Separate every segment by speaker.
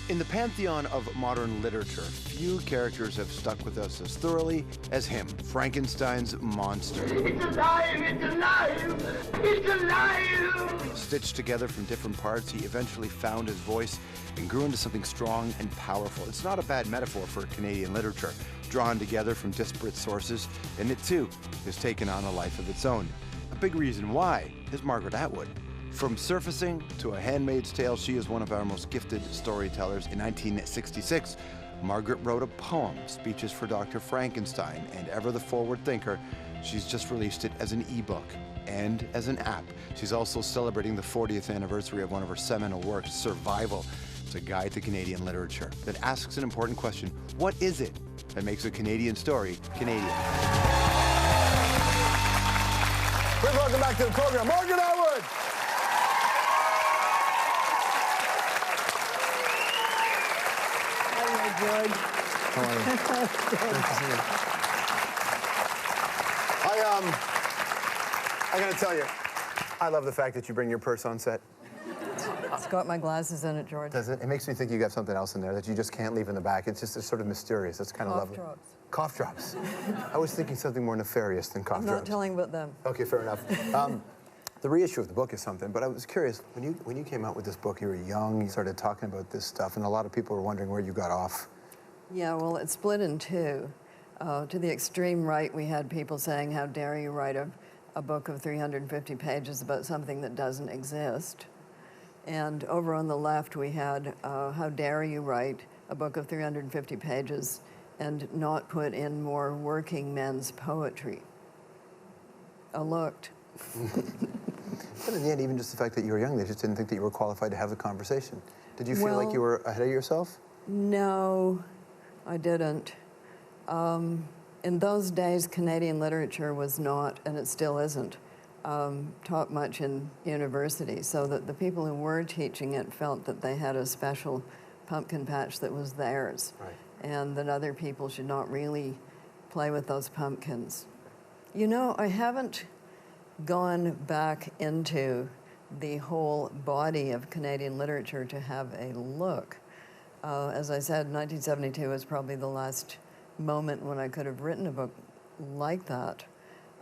Speaker 1: In the pantheon of modern literature, few characters have stuck with us as thoroughly as him, Frankenstein's monster.
Speaker 2: It's alive! It's alive! It's alive!
Speaker 1: Stitched together from different parts, he eventually found his voice and grew into something strong and powerful. It's not a bad metaphor for Canadian literature, drawn together from disparate sources, and it too has taken on a life of its own. A big reason why is Margaret Atwood. From Surfacing to A Handmaid's Tale, she is one of our most gifted storytellers. In 1966, Margaret wrote a poem, Speeches for Dr. Frankenstein, and ever the forward thinker, she's just released it as an ebook and as an app. She's also celebrating the 40th anniversary of one of her seminal works, Survival. It's a guide to Canadian literature that asks an important question: what is it that makes a Canadian story Canadian?
Speaker 3: Please welcome back to the program, Margaret Atwood!
Speaker 4: George.
Speaker 3: How are you? Great to see you. I gotta tell you, I love the fact that you bring your purse on set.
Speaker 4: It's got my glasses in it, George.
Speaker 3: Does it? It makes me think you got something else in there that you just can't leave in the back. It's just sort of mysterious. It's kind of lovely.
Speaker 4: Cough drops.
Speaker 3: Cough drops. I was thinking something more nefarious than cough drops.
Speaker 4: I'm not telling about them.
Speaker 3: Okay, fair enough. The reissue of the book is something, but I was curious, when you came out with this book, you were young, you started talking about this stuff, and a lot of people were wondering where you got off.
Speaker 4: Yeah, well, it's split in two. To the extreme right, we had people saying, how dare you write a book of 350 pages about something that doesn't exist. And over on the left, we had, how dare you write a book of 350 pages and not put in more working men's poetry. I looked.
Speaker 3: But in the end, even just the fact that you were young, they just didn't think that you were qualified to have the conversation. Did you feel like you were ahead of yourself?
Speaker 4: No, I didn't. In those days, Canadian literature was not, and it still isn't, taught much in universities, so that the people who were teaching it felt that they had a special pumpkin patch that was theirs,
Speaker 3: right,
Speaker 4: and that other people should not really play with those pumpkins. You know, I haven't gone back into the whole body of Canadian literature to have a look. As I said, 1972 was probably the last moment when I could have written a book like that.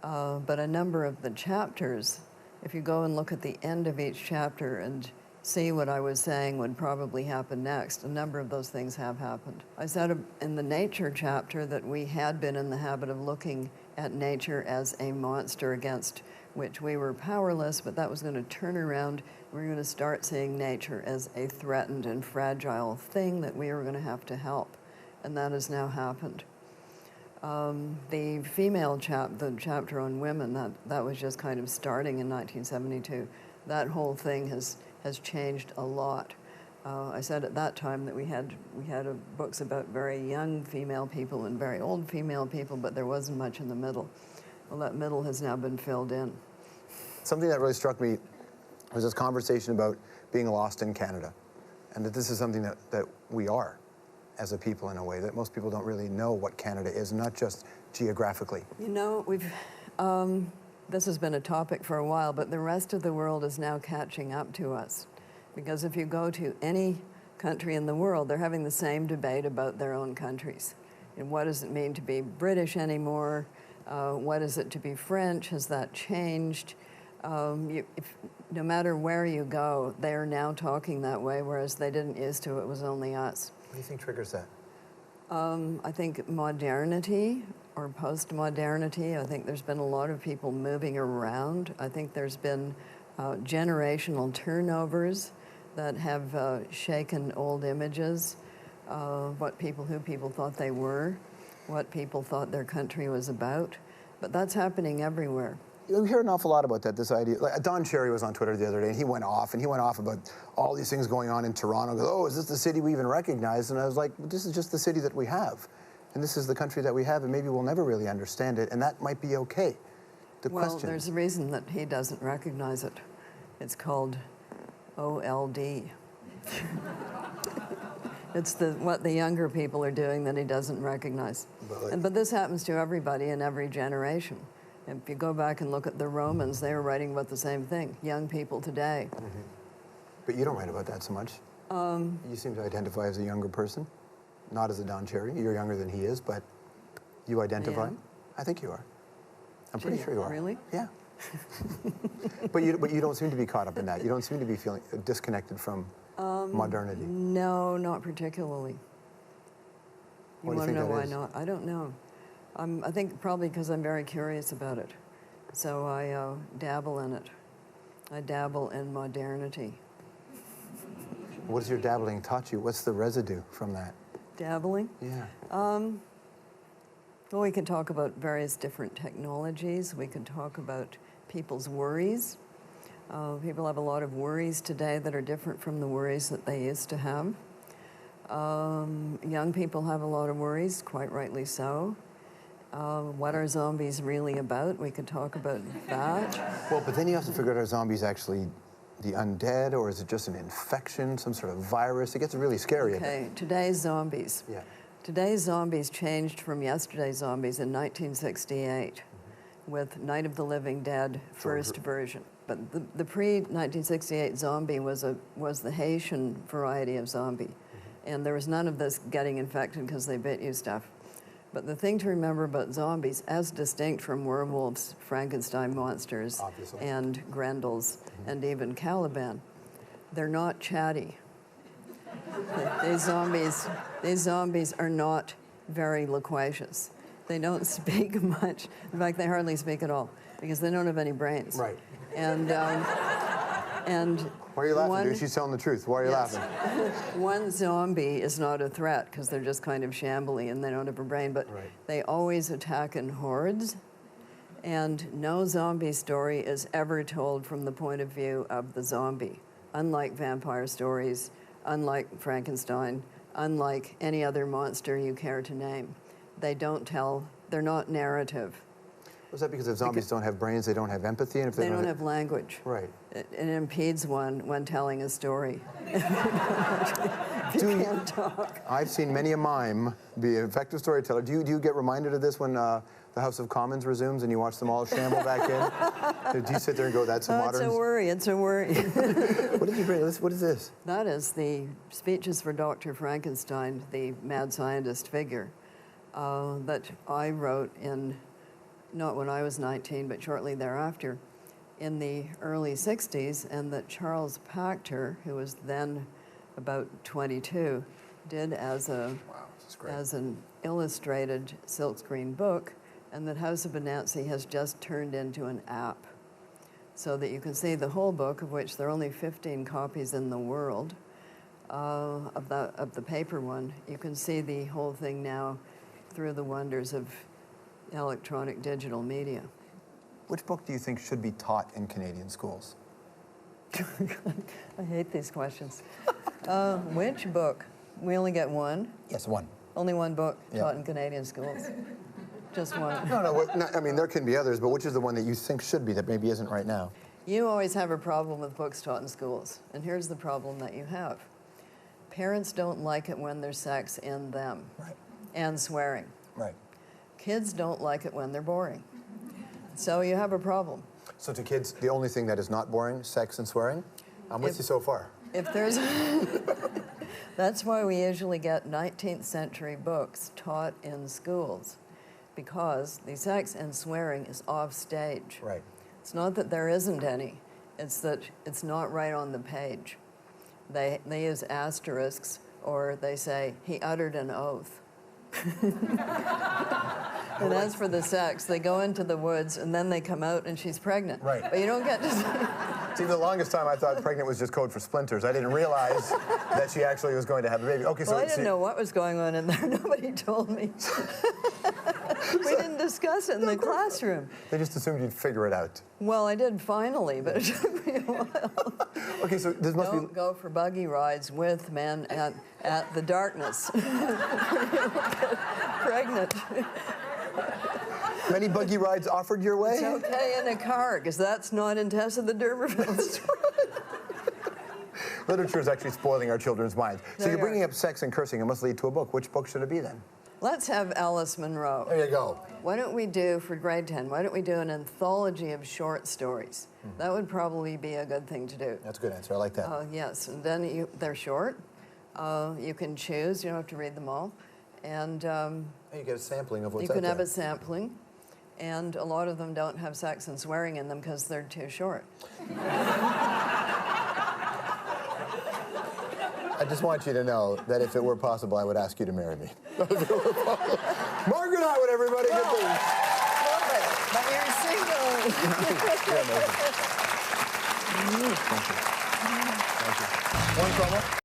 Speaker 4: But a number of the chapters, if you go and look at the end of each chapter and see what I was saying would probably happen next, a number of those things have happened. I said in the nature chapter that we had been in the habit of looking at nature as a monster against which we were powerless, but that was going to turn around. We were going to start seeing nature as a threatened and fragile thing that we were going to have to help, and that has now happened. The female the chapter on women, that was just kind of starting in 1972. That whole thing has changed a lot. I said at that time that we had books about very young female people and very old female people, but there wasn't much in the middle. Well, that middle has now been filled in.
Speaker 3: Something that really struck me was this conversation about being lost in Canada, and that this is something that we are as a people in a way, that most people don't really know what Canada is, not just geographically.
Speaker 4: You know, this has been a topic for a while, but the rest of the world is now catching up to us. Because if you go to any country in the world, they're having the same debate about their own countries. And what does it mean to be British anymore? What is it to be French? Has that changed? No matter where you go, they are now talking that way, whereas they didn't used to. It was only us.
Speaker 3: What do you think triggers that?
Speaker 4: I think modernity or post-modernity. I think there's been a lot of people moving around. I think there's been generational turnovers that have shaken old images, who people thought they were, what people thought their country was about. But that's happening everywhere.
Speaker 3: You hear an awful lot about that, this idea. Like, Don Cherry was on Twitter the other day, and he went off about all these things going on in Toronto. He goes, oh, is this the city we even recognize? And I was like, well, this is just the city that we have. And this is the country that we have, and maybe we'll never really understand it, and that might be okay.
Speaker 4: Well, there's a reason that he doesn't recognize it. It's called OLD. It's what the younger people are doing that he doesn't recognize. But this happens to everybody in every generation. If you go back and look at the Romans, they were writing about the same thing, young people today.
Speaker 3: Mm-hmm. But you don't write about that so much. You seem to identify as a younger person, not as a Don Cherry. You're younger than he is, but you identify. I think you are. I'm pretty sure you are.
Speaker 4: Really?
Speaker 3: Yeah. but you don't seem to be caught up in that. You don't seem to be feeling disconnected from modernity.
Speaker 4: No, not particularly. You
Speaker 3: Why do you
Speaker 4: want to
Speaker 3: think
Speaker 4: know
Speaker 3: that
Speaker 4: why
Speaker 3: is?
Speaker 4: not? I don't know. I think probably because I'm very curious about it. So I dabble in it. I dabble in modernity.
Speaker 3: What has your dabbling taught you? What's the residue from that?
Speaker 4: Dabbling?
Speaker 3: Yeah.
Speaker 4: Well, we could talk about various different technologies. We could talk about people's worries. People have a lot of worries today that are different from the worries that they used to have. Young people have a lot of worries, quite rightly so. What are zombies really about? We could talk about that.
Speaker 3: Well, but then you have to figure out, are zombies actually the undead, or is it just an infection, some sort of virus? It gets really scary.
Speaker 4: Okay, today's zombies.
Speaker 3: Yeah.
Speaker 4: Today's zombies changed from yesterday's zombies in 1968 with Night of the Living Dead first version. But the pre-1968 zombie was the Haitian variety of zombie. And there was none of this getting infected because they bit you stuff. But the thing to remember about zombies, as distinct from werewolves, Frankenstein monsters,
Speaker 3: Obviously.
Speaker 4: and Grendels, and even Caliban, they're not chatty. These zombies are not very loquacious. They don't speak much. In fact, they hardly speak at all because they don't have any brains.
Speaker 3: Right.
Speaker 4: And
Speaker 3: Why are you laughing, dude? She's telling the truth. Why are you laughing?
Speaker 4: One zombie is not a threat because they're just kind of shambly and they don't have a brain, but they always attack in hordes. And no zombie story is ever told from the point of view of the zombie, unlike vampire stories, unlike Frankenstein, unlike any other monster you care to name. They don't tell, they're not narrative.
Speaker 3: Was that because if zombies don't have brains, they don't have empathy? And if
Speaker 4: They don't have language.
Speaker 3: Right.
Speaker 4: It impedes one when telling a story. You can't talk.
Speaker 3: I've seen many a mime be an effective storyteller. Do you get reminded of this when the House of Commons resumes and you watch them all shamble back in? Do you sit there and go, that's a modern...
Speaker 4: It's a worry, it's a worry.
Speaker 3: What did you bring? What is this?
Speaker 4: That is the Speeches for Dr. Frankenstein, the mad scientist figure, that I wrote in, not when I was 19, but shortly thereafter, in the early 60s, and that Charles Pachter, who was then about 22, did as an illustrated silkscreen book, and that House of Anansi has just turned into an app, so that you can see the whole book, of which there are only 15 copies in the world, of the paper one. You can see the whole thing now through the wonders of electronic digital media.
Speaker 3: Which book do you think should be taught in Canadian schools?
Speaker 4: I hate these questions. Which book? We only get one?
Speaker 3: Yes, one.
Speaker 4: Only one book taught in Canadian schools? Just one?
Speaker 3: No, I mean, there can be others, but which is the one that you think should be that maybe isn't right now?
Speaker 4: You always have a problem with books taught in schools, and here's the problem that you have. Parents don't like it when there's sex in them.
Speaker 3: Right.
Speaker 4: And swearing.
Speaker 3: Right.
Speaker 4: Kids don't like it when they're boring. So you have a problem.
Speaker 3: So to kids, the only thing that is not boring, sex and swearing? I'm with you so far.
Speaker 4: If there's... That's why we usually get 19th century books taught in schools, because the sex and swearing is off stage.
Speaker 3: Right.
Speaker 4: It's not that there isn't any, it's that it's not right on the page. They use asterisks, or they say, he uttered an oath. And as for the sex, they go into the woods and then they come out and she's pregnant.
Speaker 3: Right.
Speaker 4: But you don't get to
Speaker 3: See, the longest time I thought pregnant was just code for splinters. I didn't realize that she actually was going to have a baby. Okay,
Speaker 4: Well, I didn't know what was going on in there. Nobody told me. We didn't discuss it in the classroom.
Speaker 3: They just assumed you'd figure it out.
Speaker 4: Well, I did finally, but it took me a while.
Speaker 3: Okay, so this must
Speaker 4: Don't go for buggy rides with men at the darkness. Pregnant.
Speaker 3: Many buggy rides offered your way?
Speaker 4: It's okay in a car, because that's not in Tessa the D'Urbervilles.
Speaker 3: Literature is actually spoiling our children's minds. So
Speaker 4: There
Speaker 3: you're
Speaker 4: you
Speaker 3: bringing
Speaker 4: are.
Speaker 3: up sex and cursing. It must lead to a book. Which book should it be then?
Speaker 4: Let's have Alice Munro.
Speaker 3: There you go.
Speaker 4: Why don't we do, for grade 10, why don't we do an anthology of short stories? That would probably be a good thing to do.
Speaker 3: That's a good answer. I like that.
Speaker 4: Yes, and then they're short, You can choose. You don't have to read them all. And
Speaker 3: You get a sampling of what's
Speaker 4: you can
Speaker 3: out
Speaker 4: have
Speaker 3: there.
Speaker 4: a sampling. And a lot of them don't have sex and swearing in them because they're too short.
Speaker 3: I just want you to know that if it were possible, I would ask you to marry me. Margaret Atwood, everybody. Good thing.
Speaker 4: But you're single.
Speaker 3: You're amazing. Thank you. One promo.